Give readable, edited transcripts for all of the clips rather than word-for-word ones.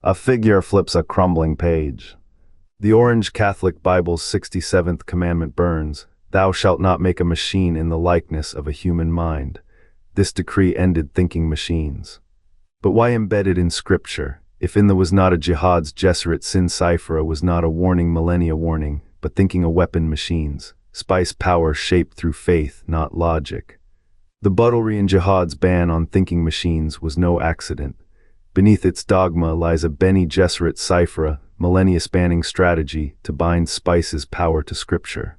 A figure flips a crumbling page. The orange Catholic Bible's 67th commandment burns, "Thou shalt not make a machine in the likeness of a human mind." This decree ended thinking machines. But why embedded in Scripture? If in the was not a jihad's Gesserit sin cipher was not a warning millennia warning, but thinking a weapon machines, spice power shaped through faith, not logic. The Butlerian Jihad's ban on thinking machines was no accident. Beneath its dogma lies a Bene Gesserit cipher, millennia-spanning strategy to bind spice's power to Scripture.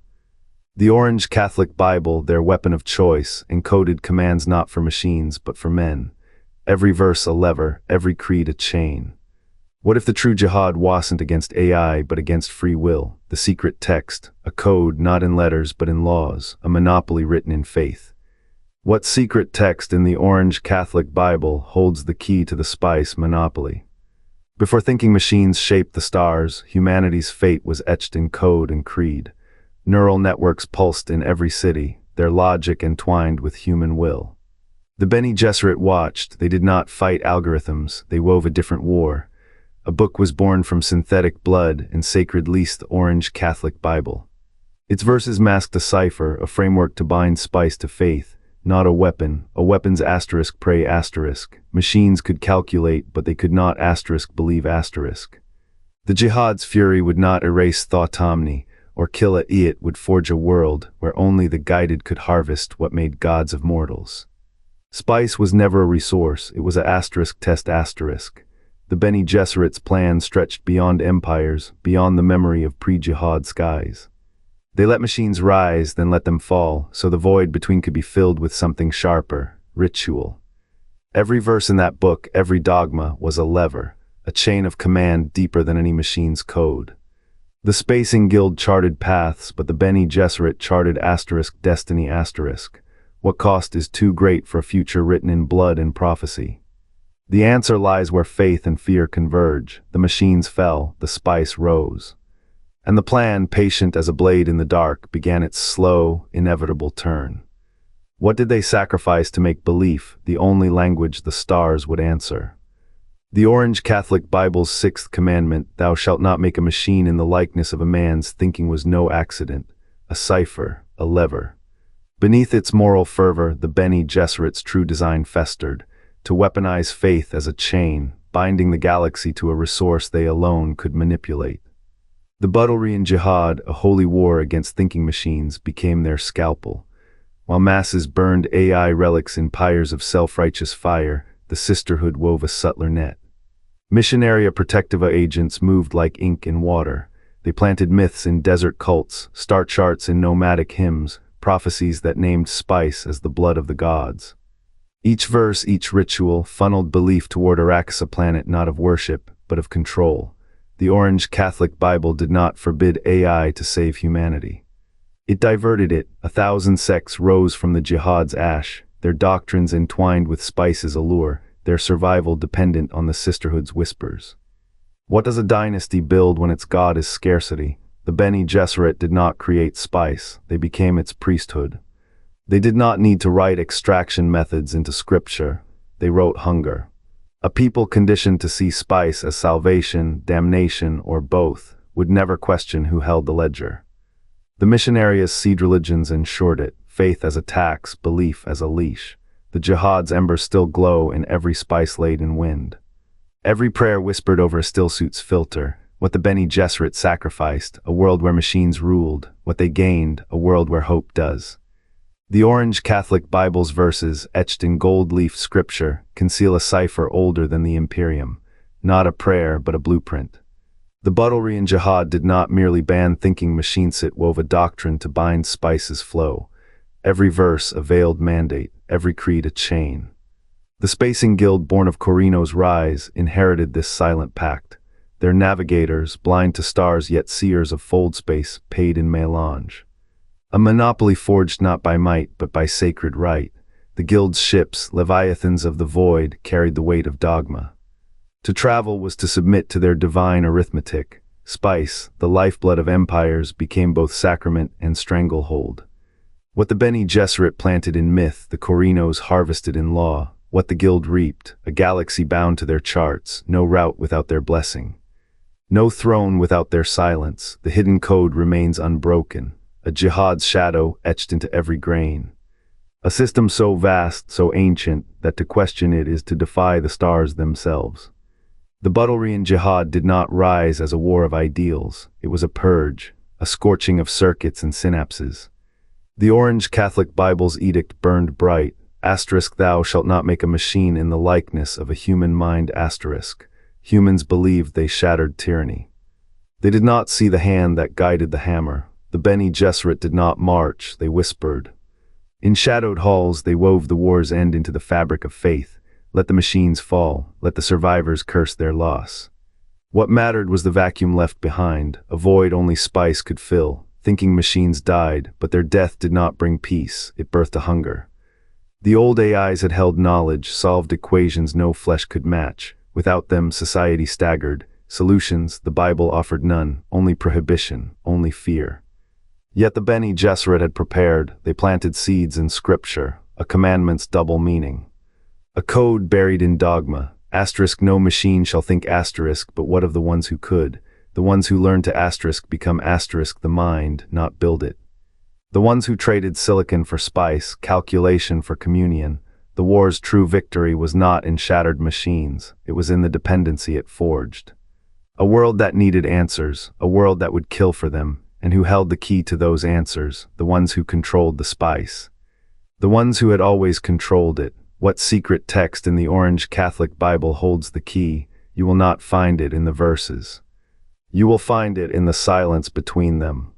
The orange Catholic Bible, their weapon of choice, encoded commands not for machines but for men. Every verse a lever, every creed a chain. What if the true jihad wasn't against AI but against free will, the secret text, a code not in letters but in laws, a monopoly written in faith? What secret text in the orange Catholic Bible holds the key to the spice monopoly? Before thinking machines shaped the stars, humanity's fate was etched in code and creed. Neural networks pulsed in every city, their logic entwined with human will. The Bene Gesserit watched. They did not fight algorithms, they wove a different war. A book was born from synthetic blood and sacred least the orange Catholic Bible. Its verses masked a cipher, a framework to bind spice to faith, not a weapon's asterisk prey asterisk. Machines could calculate, but they could not asterisk believe asterisk. The jihad's fury would not erase thoughtomny, or kill it would forge a world where only the guided could harvest what made gods of mortals. Spice was never a resource, it was a asterisk test asterisk. The Bene Gesserit's plan stretched beyond empires, beyond the memory of pre-jihad skies. They let machines rise, then let them fall, so the void between could be filled with something sharper, ritual. Every verse in that book, every dogma, was a lever, a chain of command deeper than any machine's code. The Spacing Guild charted paths, but the Bene Gesserit charted asterisk destiny asterisk. What cost is too great for a future written in blood and prophecy? The answer lies where faith and fear converge. The machines fell, the spice rose. And the plan, patient as a blade in the dark, began its slow, inevitable turn. What did they sacrifice to make belief the only language the stars would answer? The orange Catholic Bible's 6th commandment, "Thou shalt not make a machine in the likeness of a man's," thinking was no accident, a cipher, a lever. Beneath its moral fervor, the Bene Gesserit's true design festered, to weaponize faith as a chain, binding the galaxy to a resource they alone could manipulate. The Butlerian Jihad, a holy war against thinking machines, became their scalpel. While masses burned AI relics in pyres of self-righteous fire, the sisterhood wove a subtler net. Missionaria protectiva agents moved like ink in water. They planted myths in desert cults, star charts in nomadic hymns, prophecies that named spice as the blood of the gods. Each verse, each ritual, funneled belief toward Arrakis, a planet not of worship, but of control. The orange Catholic Bible did not forbid AI to save humanity. It diverted it. 1,000 sects rose from the jihad's ash, their doctrines entwined with spice's allure, their survival dependent on the sisterhood's whispers. What does a dynasty build when its god is scarcity? The Bene Gesserit did not create spice, they became its priesthood. They did not need to write extraction methods into Scripture, they wrote hunger. A people conditioned to see spice as salvation, damnation, or both, would never question who held the ledger. The missionaria's seed religions ensured it, faith as a tax, belief as a leash. The jihad's embers still glow in every spice-laden wind. Every prayer whispered over a stillsuit's filter. What the Bene Gesserit sacrificed, a world where machines ruled. What they gained, a world where hope does. The orange Catholic Bible's verses, etched in gold-leaf scripture, conceal a cipher older than the Imperium. Not a prayer, but a blueprint. The Butlerian Jihad did not merely ban thinking machines, it wove a doctrine to bind spice's flow. Every verse a veiled mandate, every creed a chain. The Spacing Guild, born of Corino's rise, inherited this silent pact. Their navigators, blind to stars yet seers of fold space, paid in Melange. A monopoly forged not by might but by sacred right. The guild's ships, leviathans of the void, carried the weight of dogma. To travel was to submit to their divine arithmetic. Spice, the lifeblood of empires, became both sacrament and stranglehold. What the Bene Gesserit planted in myth, the Corinos harvested in law. what the guild reaped, a galaxy bound to their charts, no route without their blessing. No throne without their silence, the hidden code remains unbroken, a jihad's shadow etched into every grain. A system so vast, so ancient, that to question it is to defy the stars themselves. The Butlerian Jihad did not rise as a war of ideals, it was a purge, a scorching of circuits and synapses. The orange Catholic Bible's edict burned bright, * thou shalt not make a machine in the likeness of a human mind *. Humans believed they shattered tyranny. They did not see the hand that guided the hammer. The Bene Gesserit did not march, they whispered. In shadowed halls they wove the war's end into the fabric of faith. Let the machines fall, let the survivors curse their loss. What mattered was the vacuum left behind, a void only spice could fill. Thinking machines died, but their death did not bring peace, it birthed a hunger. The old AIs had held knowledge, solved equations no flesh could match. Without them, society staggered. Solutions, the Bible offered none, only prohibition, only fear. Yet the Bene Gesserit had prepared, they planted seeds in scripture, a commandment's double meaning. A code buried in dogma, * no machine shall think *, but what of the ones who could? The ones who learned to * become * the mind, not build it. The ones who traded silicon for spice, calculation for communion. The war's true victory was not in shattered machines, it was in the dependency it forged. A world that needed answers, a world that would kill for them, and who held the key to those answers, the ones who controlled the spice. The ones who had always controlled it. What secret text in the orange Catholic Bible holds the key? You will not find it in the verses. You will find it in the silence between them.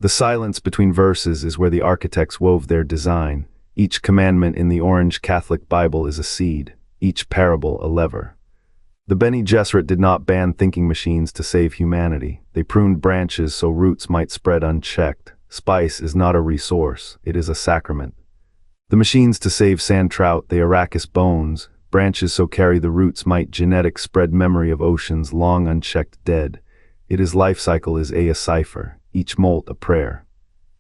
The silence between verses is where the architects wove their design. Each commandment in the orange Catholic Bible is a seed, each parable a lever. The Bene Gesserit did not ban thinking machines to save humanity. They pruned branches so roots might spread unchecked. Spice is not a resource, it is a sacrament. The machines to save sand trout, the Arrakis bones, branches so carry the roots might genetic spread memory of oceans long unchecked dead. Its life cycle is a cipher, each molt a prayer.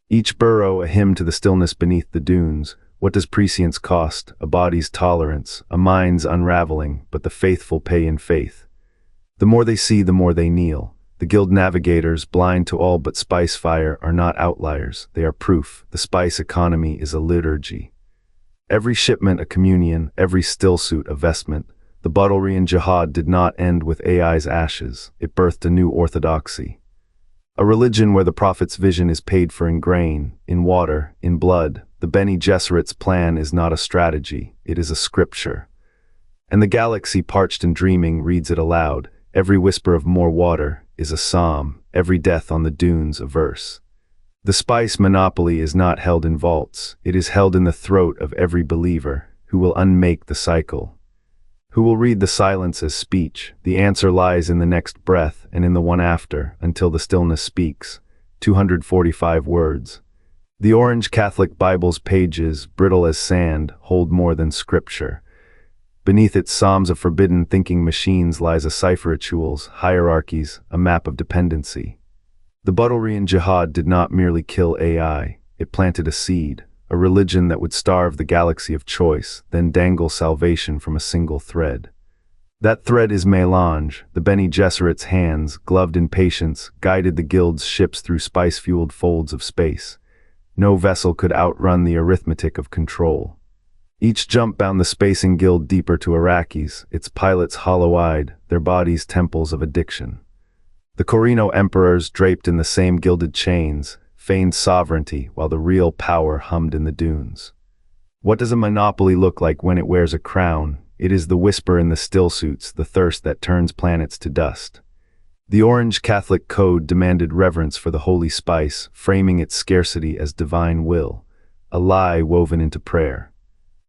Each burrow a hymn to the stillness beneath the dunes. What does prescience cost? A body's tolerance, a mind's unraveling, but the faithful pay in faith. The more they see, the more they kneel. The guild navigators, blind to all but spice fire, are not outliers, they are proof. The spice economy is a liturgy. Every shipment a communion, every stillsuit a vestment. The Butlerian Jihad did not end with AI's ashes, it birthed a new orthodoxy. A religion where the prophet's vision is paid for in grain, in water, in blood. The Bene Gesserit's plan is not a strategy, it is a scripture. And the galaxy, parched and dreaming, reads it aloud. Every whisper of more water is a psalm, every death on the dunes a verse. The spice monopoly is not held in vaults, it is held in the throat of every believer, who will unmake the cycle. Who will read the silence as speech? The answer lies in the next breath and in the one after, until the stillness speaks. 245 words. The orange Catholic Bible's pages, brittle as sand, hold more than scripture. Beneath its psalms of forbidden thinking machines lies a cipher of rituals, hierarchies, a map of dependency. The Butlerian Jihad did not merely kill AI, it planted a seed, a religion that would starve the galaxy of choice, then dangle salvation from a single thread. That thread is Melange. The Bene Gesserit's hands, gloved in patience, guided the guild's ships through spice-fueled folds of space. No vessel could outrun the arithmetic of control. Each jump bound the spacing guild deeper to Arrakis, its pilots hollow-eyed, their bodies temples of addiction. The Corino emperors, draped in the same gilded chains, feigned sovereignty while the real power hummed in the dunes. What does a monopoly look like when it wears a crown? It is the whisper in the stillsuits, the thirst that turns planets to dust. The orange Catholic code demanded reverence for the holy spice, framing its scarcity as divine will, a lie woven into prayer.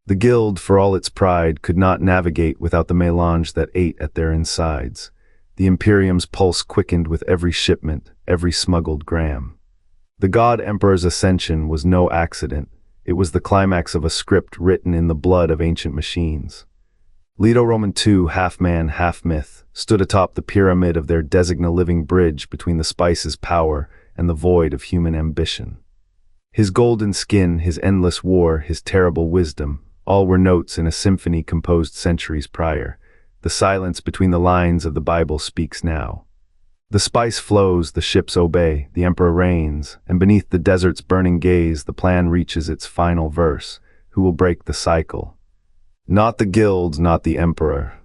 The guild, for all its pride, could not navigate without the melange that ate at their insides. The Imperium's pulse quickened with every shipment, every smuggled gram. The God Emperor's ascension was no accident. It was the climax of a script written in the blood of ancient machines. Leto Roman II, half man, half myth, stood atop the pyramid of their designa living bridge between the spice's power and the void of human ambition. His golden skin, his endless war, his terrible wisdom, All were notes in a symphony composed centuries prior. The silence between the lines of the Bible speaks now. The spice flows, the ships obey, the emperor reigns, and beneath the desert's burning gaze, the plan reaches its final verse. Who will break the cycle? Not the guilds, not the emperor.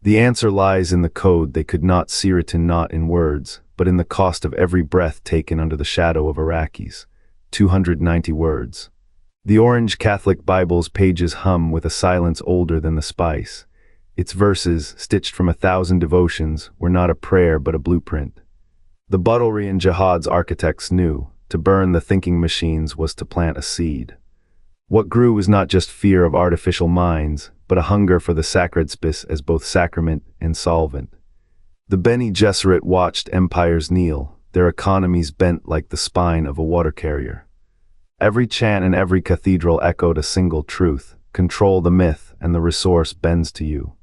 The answer lies in the code they could not see, written not in words, but in the cost of every breath taken under the shadow of Arrakis. 290 words. The orange Catholic Bible's pages hum with a silence older than the spice. Its verses, stitched from 1,000 devotions, were not a prayer but a blueprint. The Butlerian Jihad's architects knew, to burn the thinking machines was to plant a seed. What grew was not just fear of artificial minds, but a hunger for the sacred space as both sacrament and solvent. The Bene Gesserit watched empires kneel, their economies bent like the spine of a water carrier. Every chant and every cathedral echoed a single truth: control the myth and the resource bends to you.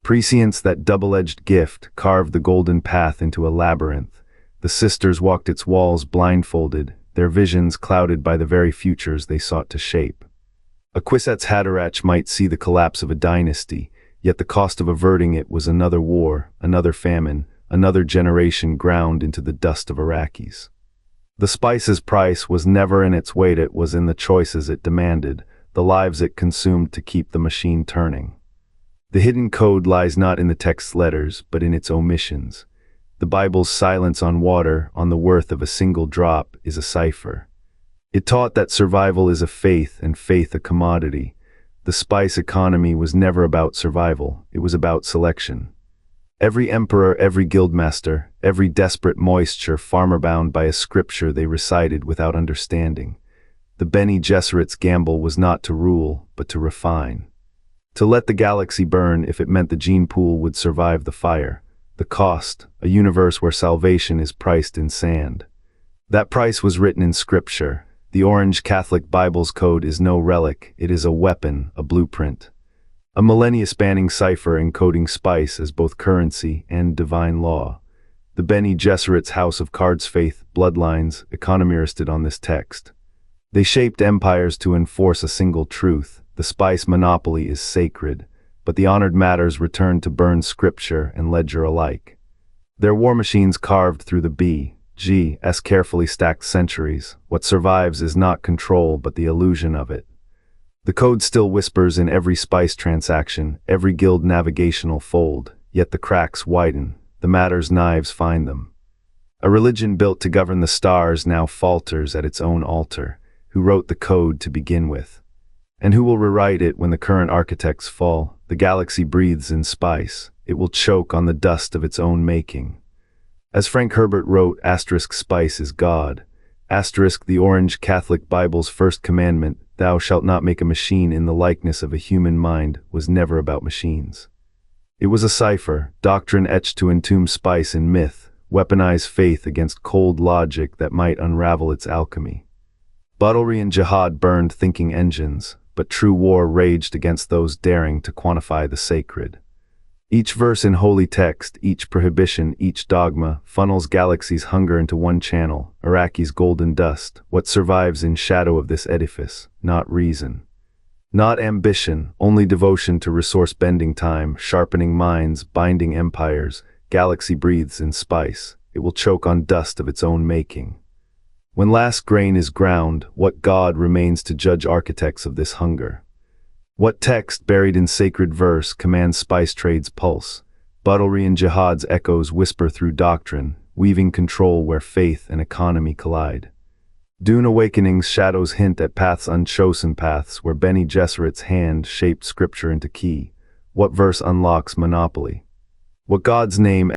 Prescience, that double-edged gift, carved the golden path into a labyrinth. The sisters walked its walls blindfolded, their visions clouded by the very futures they sought to shape. A Kwisatz Haderach might see the collapse of a dynasty, yet the cost of averting it was another war, another famine, another generation ground into the dust of Arrakis. The spice's price was never in its weight, it was in the choices it demanded, the lives it consumed to keep the machine turning. The hidden code lies not in the text's letters, but in its omissions. The Bible's silence on water, on the worth of a single drop, is a cipher. It taught that survival is a faith and faith a commodity. The spice economy was never about survival, it was about selection. Every emperor, every guildmaster, every desperate moisture farmer bound by a scripture they recited without understanding. The Bene Gesserit's gamble was not to rule, but to refine. To let the galaxy burn if it meant the gene pool would survive the fire. The cost, a universe where salvation is priced in sand. That price was written in scripture. The orange Catholic Bible's code is no relic, it is a weapon, a blueprint. A millennia-spanning cipher encoding spice as both currency and divine law. The Bene Gesserit's house of cards, faith, bloodlines, economy rested on this text. They shaped empires to enforce a single truth. The spice monopoly is sacred, but the honored matters return to burn scripture and ledger alike. Their war machines carved through the B.G.S. carefully stacked centuries. What survives is not control but the illusion of it. The code still whispers in every spice transaction, every guild navigational fold, yet the cracks widen, the matter's knives find them. A religion built to govern the stars now falters at its own altar. Who wrote the code to begin with? And who will rewrite it when the current architects fall? The galaxy breathes in spice. It will choke on the dust of its own making. As Frank Herbert wrote, *spice is God. The orange Catholic Bible's first commandment, thou shalt not make a machine in the likeness of a human mind, was never about machines. It was a cipher, doctrine etched to entomb spice in myth, weaponize faith against cold logic that might unravel its alchemy. Butlerian Jihad burned thinking engines, but true war raged against those daring to quantify the sacred. Each verse in holy text, each prohibition, each dogma, funnels galaxy's hunger into one channel, Arrakis' golden dust, what survives in shadow of this edifice, not reason. Not ambition, only devotion to resource-bending time, sharpening minds, binding empires. Galaxy breathes in spice, it will choke on dust of its own making. When last grain is ground, what God remains to judge architects of this hunger? What text buried in sacred verse commands spice trade's pulse? Butlerian Jihad's echoes whisper through doctrine, weaving control where faith and economy collide. Dune awakening's shadows hint at paths unchosen, paths where Bene Gesserit's hand shaped scripture into key. What verse unlocks monopoly? What God's name